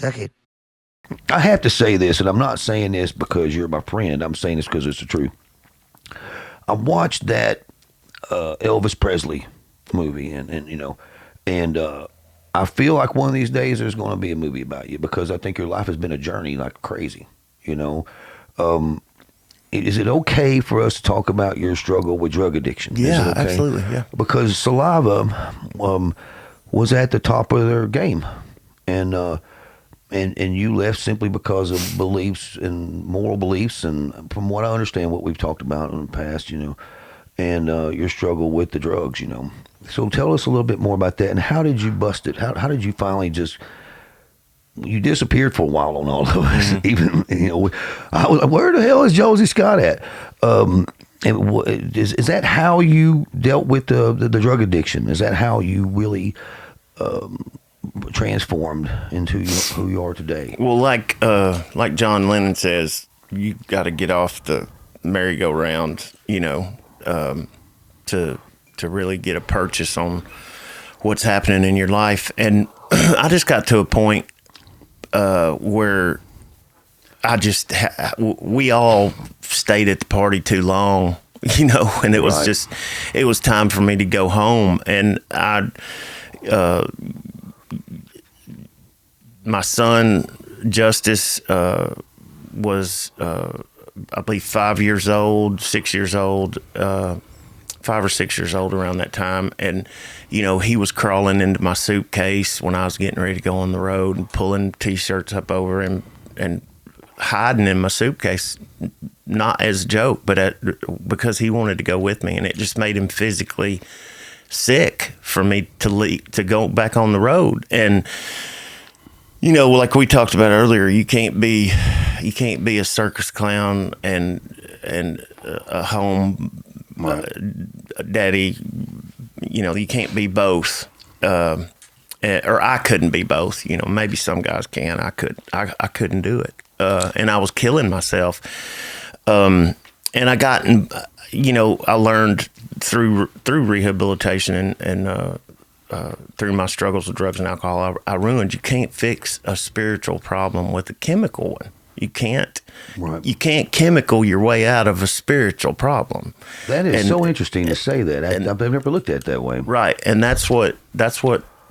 second. I have to say this, and I'm not saying this because you're my friend. I'm saying this because it's the truth. I watched that Elvis Presley movie, and I feel like one of these days there's going to be a movie about you because I think your life has been a journey like crazy. Is it okay for us to talk about your struggle with drug addiction? Yeah, okay? absolutely. Yeah, because Saliva was at the top of their game, and you left simply because of beliefs and moral beliefs, and from what I understand, what we've talked about in the past, and your struggle with the drugs, So tell us a little bit more about that, and how did you bust it? How did you finally just? You disappeared for a while on all of us. Mm-hmm. Even I was, where the hell is Josey Scott at? Is that how you dealt with the drug addiction? Is that how you really transformed into who you are today? Well, like John Lennon says, you got to get off the merry-go-round, to really get a purchase on what's happening in your life. And I just got to a point where I just we all stayed at the party too long, and it was it was time for me to go home. And my son Justice was I believe 5 years old, 6 years old, 5 or 6 years old around that time. And, he was crawling into my suitcase when I was getting ready to go on the road and pulling T-shirts up over him and hiding in my suitcase, not as a joke, but because he wanted to go with me. And it just made him physically sick for me to go back on the road. And, like we talked about earlier, you can't be a circus clown and a home daddy. You can't be both. Or I couldn't be both. Maybe some guys can. I couldn't do it. And I was killing myself. And I got, I learned through rehabilitation and through my struggles with drugs and alcohol, I ruined. You can't fix a spiritual problem with a chemical one. You can't. Right. You can't chemical your way out of a spiritual problem. That is so interesting to say that. I've never looked at it that way. Right, and that's what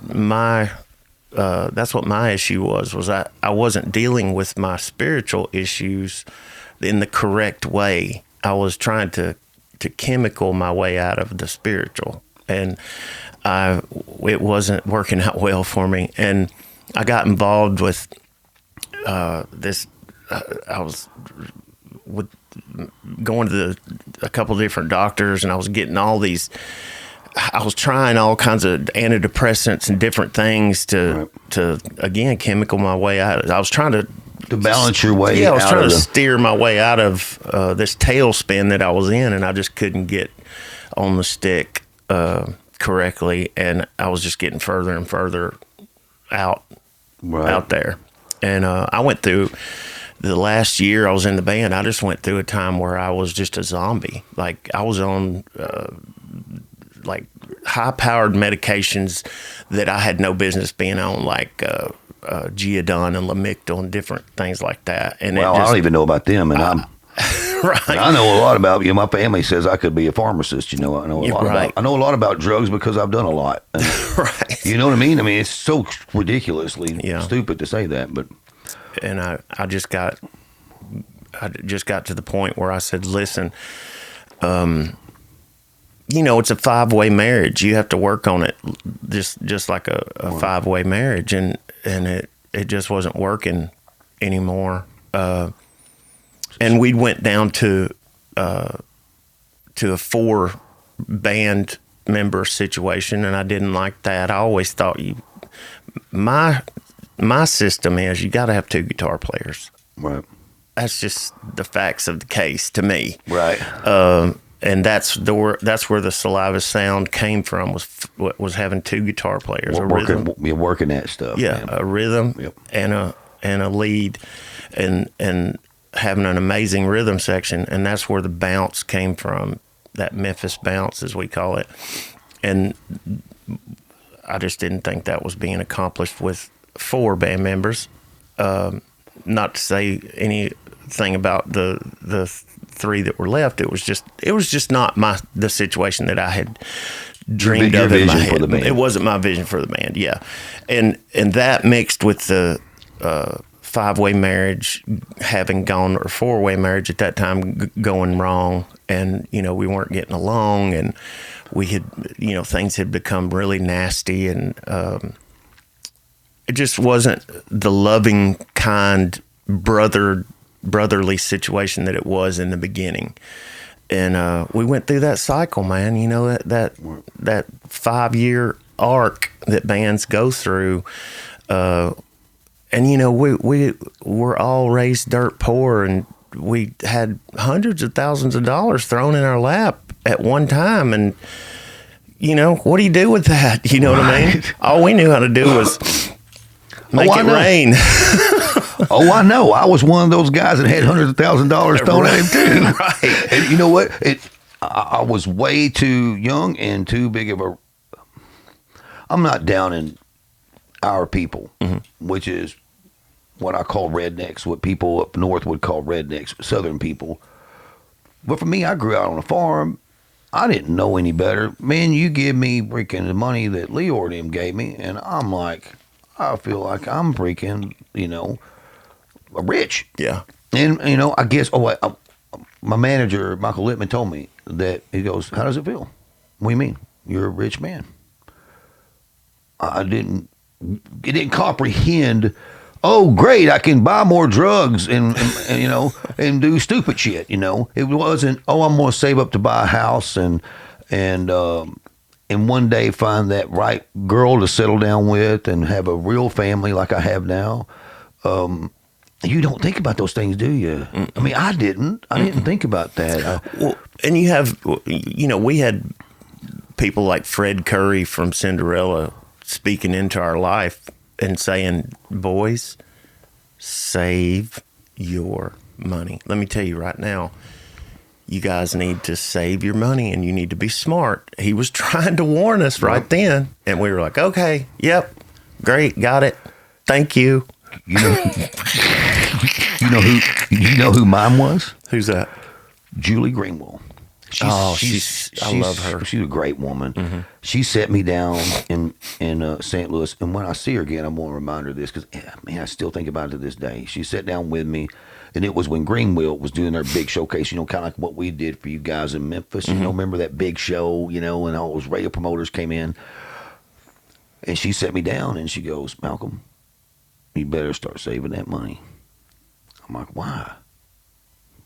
my issue was I wasn't dealing with my spiritual issues in the correct way. I was trying to chemical my way out of the spiritual, and it wasn't working out well for me. And I got involved with this. I was going to a couple of different doctors, and I was getting all these. I was trying all kinds of antidepressants and different things to again chemical my way out. I was trying to balance your way. Yeah, I was trying to steer my way out of this tailspin that I was in, and I just couldn't get on the stick correctly, and I was just getting further and further out there. And I went through the last year I was in the band. I just went through a time where I was just a zombie. Like I was on like high-powered medications that I had no business being on, like Geodon and Lamictal and different things like that. And I don't even know about them, and I'm right. I know a lot about you. My family says I could be a pharmacist. I know a lot I know a lot about drugs because I've done a lot. And, right. You know what I mean? I mean, it's so ridiculously stupid to say that, but. And I just got to the point where I said, listen, it's a 5-way marriage. You have to work on it just like a 5-way marriage. And it just wasn't working anymore. And we went down to a 4-band member situation, and I didn't like that. I always thought my system is you got to have 2 guitar players. Right. That's just the facts of the case to me. Right. And that's where the Saliva sound came from, was having 2 guitar players. You're working that stuff. Yeah, man. A rhythm and a lead, and having an amazing rhythm section, and that's where the bounce came from. That Memphis bounce, as we call it. And I just didn't think that was being accomplished with 4 band members. not to say anything about the three that were left. It was just not the situation that I had dreamed of in my head. It wasn't my vision for the band. Yeah. And that mixed with the, 5-way marriage having gone, or 4-way marriage at that time going wrong. And, we weren't getting along, and we had, things had become really nasty, and, it just wasn't the loving, kind, brotherly situation that it was in the beginning. And we went through that cycle, man. That 5-year arc that bands go through. And we were all raised dirt poor, and we had hundreds of thousands of dollars thrown in our lap at one time. And what do you do with that? You know what I mean? All we knew how to do was make it rain. Oh, I know. I was one of those guys that had hundreds of thousands of dollars thrown at him too. Right. And you know what? I was way too young and too big of a. I'm not down in our people, which is what I call rednecks, what people up north would call rednecks, Southern people. But for me, I grew out on a farm. I didn't know any better. Man, you give me freaking the money that Leo or them gave me, and I'm like, I feel like I'm freaking, rich. Yeah. And, I guess, my manager, Michael Littman, told me that, he goes, how does it feel? What do you mean? You're a rich man. It didn't comprehend, oh, great, I can buy more drugs and and do stupid shit, It wasn't, I'm going to save up to buy a house and one day find that right girl to settle down with and have a real family like I have now. You don't think about those things, do you? I mean, I didn't think about that. And you have, we had people like Fred Curry from Cinderella speaking into our life and saying, boys, save your money. Let me tell you right now, you guys need to save your money, and you need to be smart. He was trying to warn us right then, and we were like, okay, yep, great, got it, thank you. You know who mine was? Who's that? Julie Greenwell. I love her. She's a great woman. She set me down in St. Louis, and when I see her again, I'm going to remind her of this because, man, I still think about it to this day. She sat down with me, and it was when Greenwell was doing their big showcase, kind of like what we did for you guys in Memphis. Remember that big show, and all those radio promoters came in, and she set me down, and she goes, Malcolm, you better start saving that money. I'm like, why?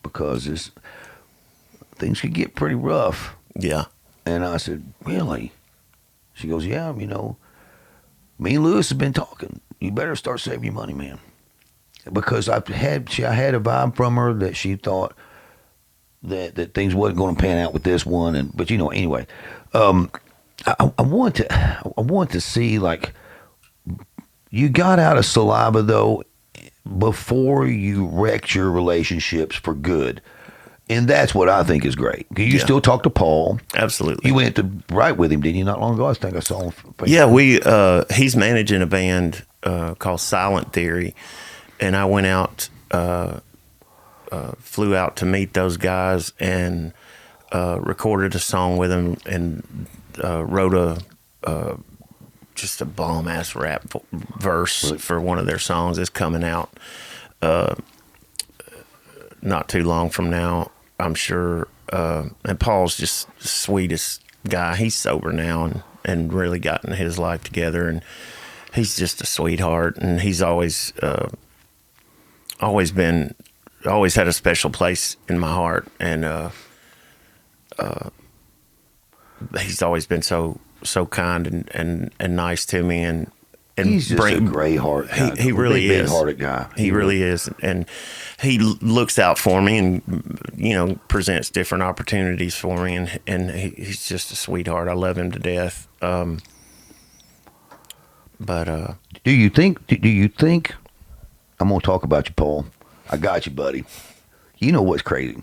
Because things could get pretty rough. Yeah. And I said, really? She goes, yeah, me and Lewis have been talking. You better start saving your money, man. Because I had a vibe from her that she thought that things wasn't going to pan out with this one. But anyway, I want to see, like, you got out of Saliva though before you wrecked your relationships for good. And that's what I think is great. You still talk to Paul. Absolutely. You went to write with him, didn't you, not long ago? I think I saw him. Yeah, he's managing a band called Silent Theory. And I went out, flew out to meet those guys and recorded a song with them and wrote just a bomb-ass rap verse for one of their songs. It's coming out not too long from now, I'm sure. And Paul's just the sweetest guy. He's sober now and really gotten his life together, and he's just a sweetheart. And he's always had a special place in my heart. And he's always been so kind and nice to me, and he's just a great heart guy. He really is. Big-hearted guy. He really is, and he looks out for me, and presents different opportunities for me, and he's just a sweetheart. I love him to death. But do you think? I'm gonna talk about you, Paul. I got you, buddy. You know what's crazy?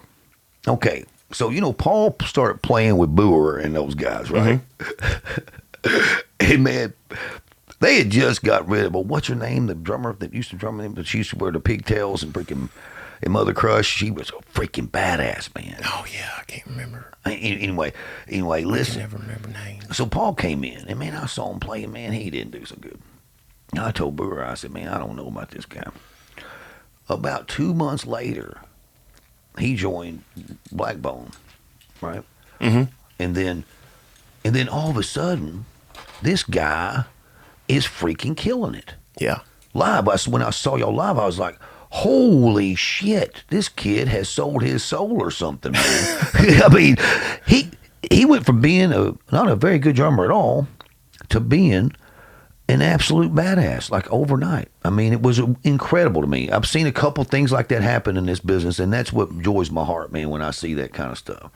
Okay, so Paul started playing with Boer and those guys, right? Mm-hmm. Hey, man, They had just got rid of, well, what's her name? The drummer that used to drum with him, but she used to wear the pigtails and freaking, and Mother Crush. She was a freaking badass, man. Oh yeah, I can't remember. Anyway, I listen. never remember names. So Paul came in, and man, I saw him play, and man, he didn't do so good. I told Brewer, I said, man, I don't know about this guy. About 2 months later, he joined Blackbone, right? Mm-hmm. And then all of a sudden, this guy is freaking killing it. Yeah. Live, when I saw y'all live, I was like, holy shit, this kid has sold his soul or something, man. I mean, he went from being not a very good drummer at all to being an absolute badass, like overnight. I mean, it was incredible to me. I've seen a couple things like that happen in this business, and that's what joys my heart, man, when I see that kind of stuff.